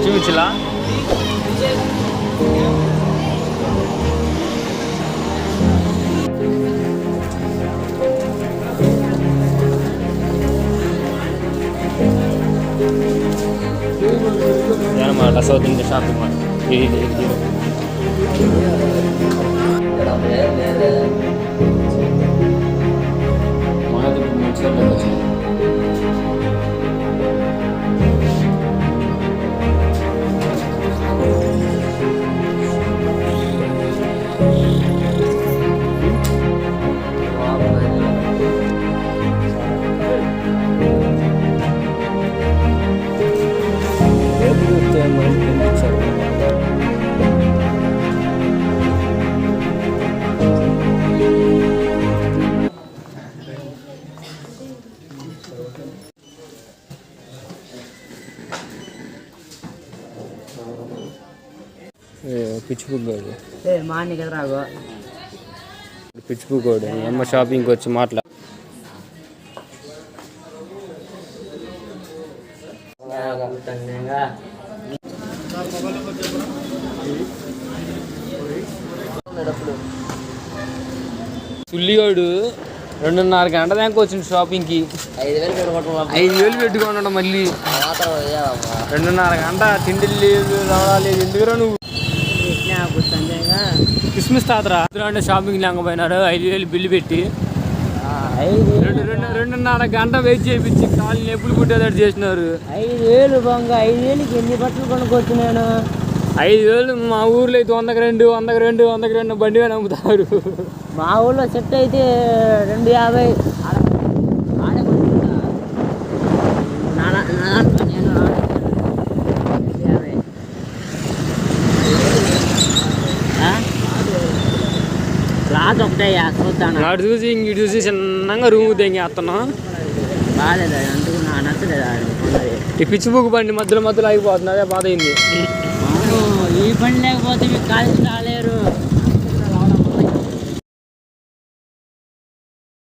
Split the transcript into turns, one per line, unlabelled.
చూపించలా అనమాట south India shopping mall ఇది పిచ్చిపుగ్గోడు పిచ్చిపుగ్గోడు అమ్మ షాపింగ్కి వచ్చి మాట్లా సుల్లిగాడు 2:30 గంటల దాకా వచ్చింది షాపింగ్కి 5,000 పెట్టుకున్నాడు మళ్ళీ 2:30 గంట తిండి లేదు రావలేదు ఎందుకురా నువ్వు క్రిస్మస్ తాతరా అంటే షాపింగ్ లేకపోయినాడు 5,000 బిల్లు పెట్టి 2:30 గంట వెయిట్ చేయించి కాళ్ళు నొప్పులు పుట్టేటట్టు చేసినారు
5,000 బొంగ 5,000కి ఎన్ని బట్టలు కొనుక్కొచ్చు నేను
5,000 మా ఊర్లో అయితే 100 బండి అమ్ముతారు
మా ఊళ్ళో సెట్ అయితే 250 క్లాత్ ఒకటయ్యా చూస్తాను
అటు చూసి ఇంక చూసి చిన్నగా రూమ్ తెంగేస్తున్నాం
బాగాలేదు అందుకు నా నచ్చలేదు
ఈ పిచ్చి బుక్ బండి మధ్యలో అయిపోతుంది అదే బాధ అయింది
ఈ బండి లేకపోతే మీకు కాలేజీ రాలేదు